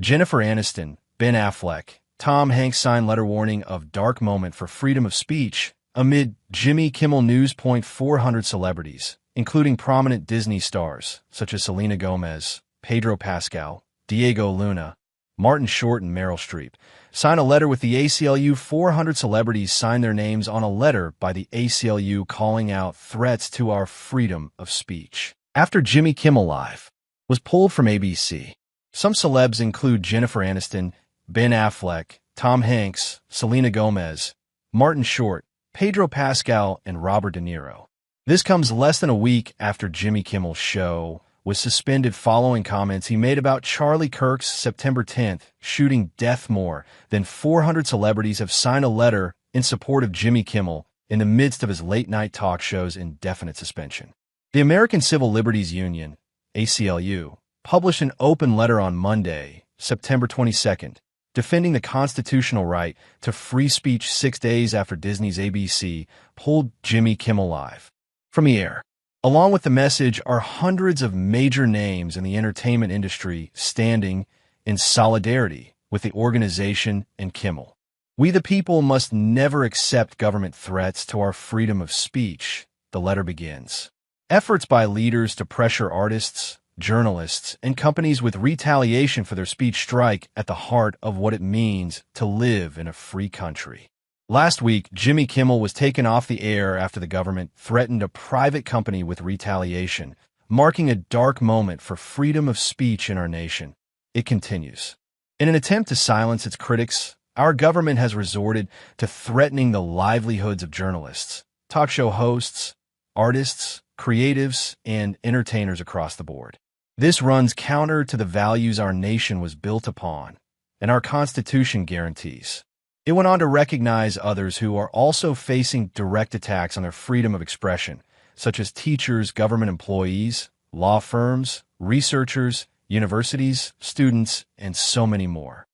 Jennifer Aniston, Ben Affleck, Tom Hanks sign letter warning of dark moment for freedom of speech amid Jimmy Kimmel News. 400 celebrities, including prominent Disney stars such as Selena Gomez, Pedro Pascal, Diego Luna, Martin Short, and Meryl Streep, sign a letter with the ACLU. 400 celebrities sign their names on a letter by the ACLU calling out threats to our freedom of speech. After Jimmy Kimmel Live was pulled from ABC, some celebs include Jennifer Aniston, Ben Affleck, Tom Hanks, Selena Gomez, Martin Short, Pedro Pascal, and Robert De Niro. This comes less than a week after Jimmy Kimmel's show was suspended following comments he made about Charlie Kirk's September 10th shooting death. More than 400 celebrities have signed a letter in support of Jimmy Kimmel in the midst of his late-night talk show's indefinite suspension. The American Civil Liberties Union, ACLU, published an open letter on Monday, September 22nd, defending the constitutional right to free speech 6 days after Disney's ABC pulled Jimmy Kimmel Live from the air. Along with the message are hundreds of major names in the entertainment industry standing in solidarity with the organization and Kimmel. We the people must never accept government threats to our freedom of speech, the letter begins. Efforts by leaders to pressure artists, journalists, and companies with retaliation for their speech strike at the heart of what it means to live in a free country. Last week, Jimmy Kimmel was taken off the air after the government threatened a private company with retaliation, marking a dark moment for freedom of speech in our nation. It continues. In an attempt to silence its critics, our government has resorted to threatening the livelihoods of journalists, talk show hosts, artists, creatives, and entertainers across the board. This runs counter to the values our nation was built upon and our Constitution guarantees. It went on to recognize others who are also facing direct attacks on their freedom of expression, such as teachers, government employees, law firms, researchers, universities, students, and so many more.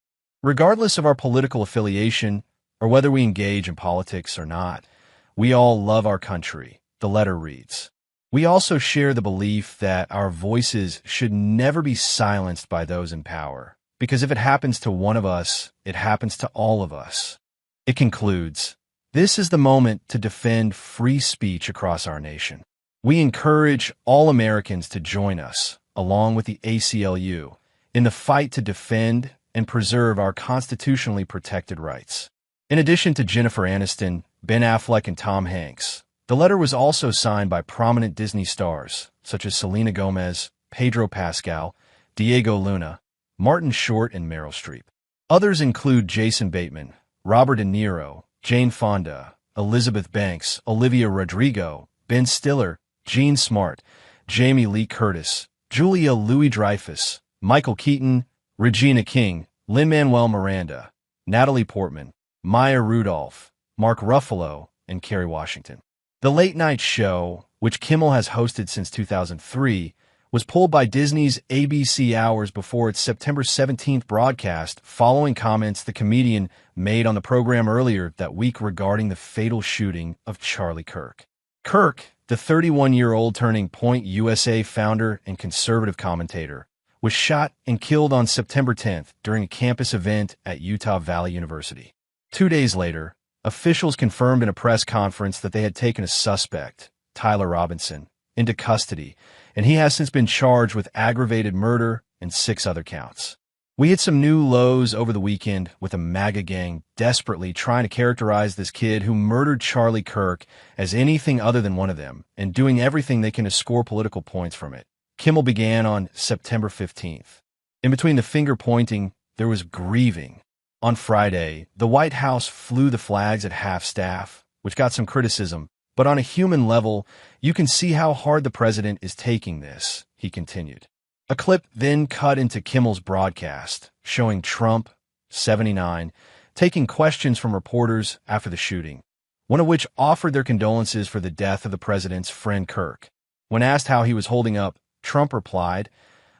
Regardless of our political affiliation or whether we engage in politics or not, we all love our country, the letter reads. We also share the belief that our voices should never be silenced by those in power, because if it happens to one of us, it happens to all of us. It concludes, this is the moment to defend free speech across our nation. We encourage all Americans to join us, along with the ACLU, in the fight to defend and preserve our constitutionally protected rights. In addition to Jennifer Aniston, Ben Affleck, and Tom Hanks, the letter was also signed by prominent Disney stars such as Selena Gomez, Pedro Pascal, Diego Luna, Martin Short, and Meryl Streep. Others include Jason Bateman, Robert De Niro, Jane Fonda, Elizabeth Banks, Olivia Rodrigo, Ben Stiller, Gene Smart, Jamie Lee Curtis, Julia Louis-Dreyfus, Michael Keaton, Regina King, Lin-Manuel Miranda, Natalie Portman, Maya Rudolph, Mark Ruffalo, and Kerry Washington. The late-night show, which Kimmel has hosted since 2003, was pulled by Disney's ABC hours before its September 17th broadcast following comments the comedian made on the program earlier that week regarding the fatal shooting of Charlie Kirk. Kirk, the 31-year-old Turning Point USA founder and conservative commentator, was shot and killed on September 10th during a campus event at Utah Valley University. 2 days later, officials confirmed in a press conference that they had taken a suspect, Tyler Robinson, into custody, and he has since been charged with aggravated murder and 6 other counts. We hit some new lows over the weekend with a MAGA gang desperately trying to characterize this kid who murdered Charlie Kirk as anything other than one of them and doing everything they can to score political points from it. Kimmel began on September 15th. In between the finger-pointing, there was grieving. On Friday, the White House flew the flags at half-staff, which got some criticism, but on a human level, you can see how hard the president is taking this, he continued. A clip then cut into Kimmel's broadcast, showing Trump, 79, taking questions from reporters after the shooting, one of which offered their condolences for the death of the president's friend Kirk. When asked how he was holding up, Trump replied,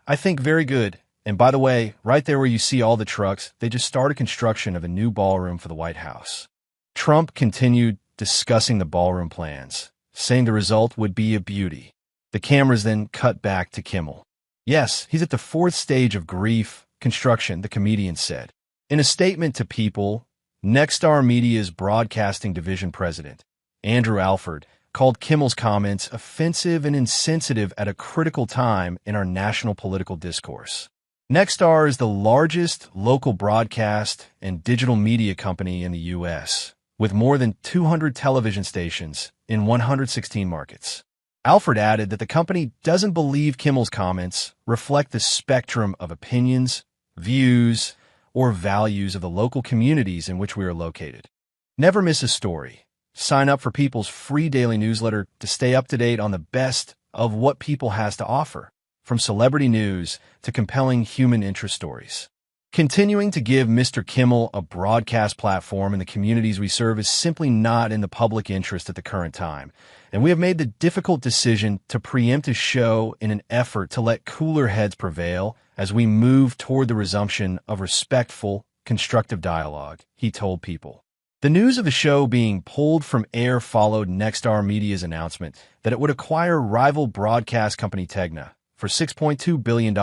"I think very good. And by the way, right there where you see all the trucks, they just started construction of a new ballroom for the White House." Trump continued discussing the ballroom plans, saying the result would be a beauty. The cameras then cut back to Kimmel. Yes, he's at the 4th stage of grief, construction, the comedian said. In a statement to People, Nexstar Media's broadcasting division president, Andrew Alford, called Kimmel's comments offensive and insensitive at a critical time in our national political discourse. Nexstar is the largest local broadcast and digital media company in the U.S., with more than 200 television stations in 116 markets. Alford added that the company doesn't believe Kimmel's comments reflect the spectrum of opinions, views, or values of the local communities in which we are located. Never miss a story. Sign up for People's free daily newsletter to stay up to date on the best of what People has to offer, from celebrity news to compelling human interest stories. Continuing to give Mr. Kimmel a broadcast platform in the communities we serve is simply not in the public interest at the current time, and we have made the difficult decision to preempt his show in an effort to let cooler heads prevail as we move toward the resumption of respectful, constructive dialogue, he told People. The news of the show being pulled from air followed Nexstar Media's announcement that it would acquire rival broadcast company Tegna for $6.2 billion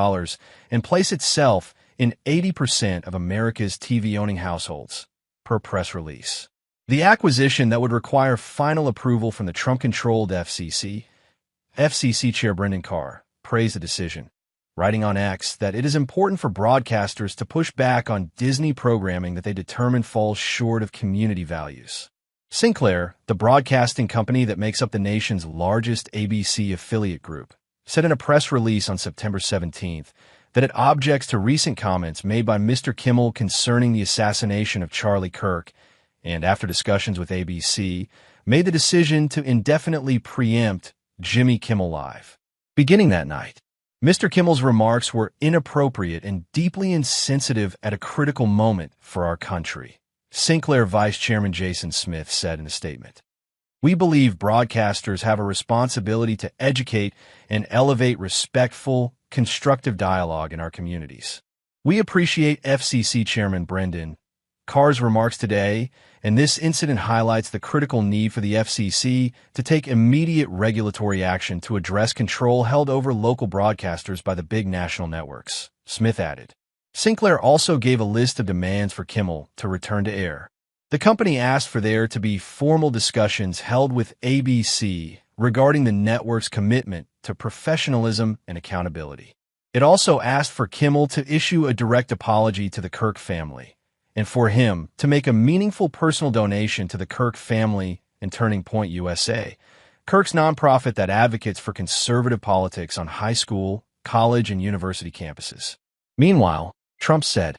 and place itself in 80% of America's TV-owning households, per press release. The acquisition that would require final approval from the Trump-controlled FCC Chair Brendan Carr praised the decision, writing on X that it is important for broadcasters to push back on Disney programming that they determine falls short of community values. Sinclair, the broadcasting company that makes up the nation's largest ABC affiliate group, said in a press release on September 17th that it objects to recent comments made by Mr. Kimmel concerning the assassination of Charlie Kirk and, after discussions with ABC, made the decision to indefinitely preempt Jimmy Kimmel Live. Beginning that night, Mr. Kimmel's remarks were inappropriate and deeply insensitive at a critical moment for our country, Sinclair Vice Chairman Jason Smith said in a statement. We believe broadcasters have a responsibility to educate and elevate respectful, constructive dialogue in our communities. We appreciate FCC Chairman Brendan Carr's remarks today, and this incident highlights the critical need for the FCC to take immediate regulatory action to address control held over local broadcasters by the big national networks, Smith added. Sinclair also gave a list of demands for Kimmel to return to air. The company asked for there to be formal discussions held with ABC regarding the network's commitment to professionalism and accountability. It also asked for Kimmel to issue a direct apology to the Kirk family, and for him to make a meaningful personal donation to the Kirk family and Turning Point USA, Kirk's nonprofit that advocates for conservative politics on high school, college, and university campuses. Meanwhile, Trump said,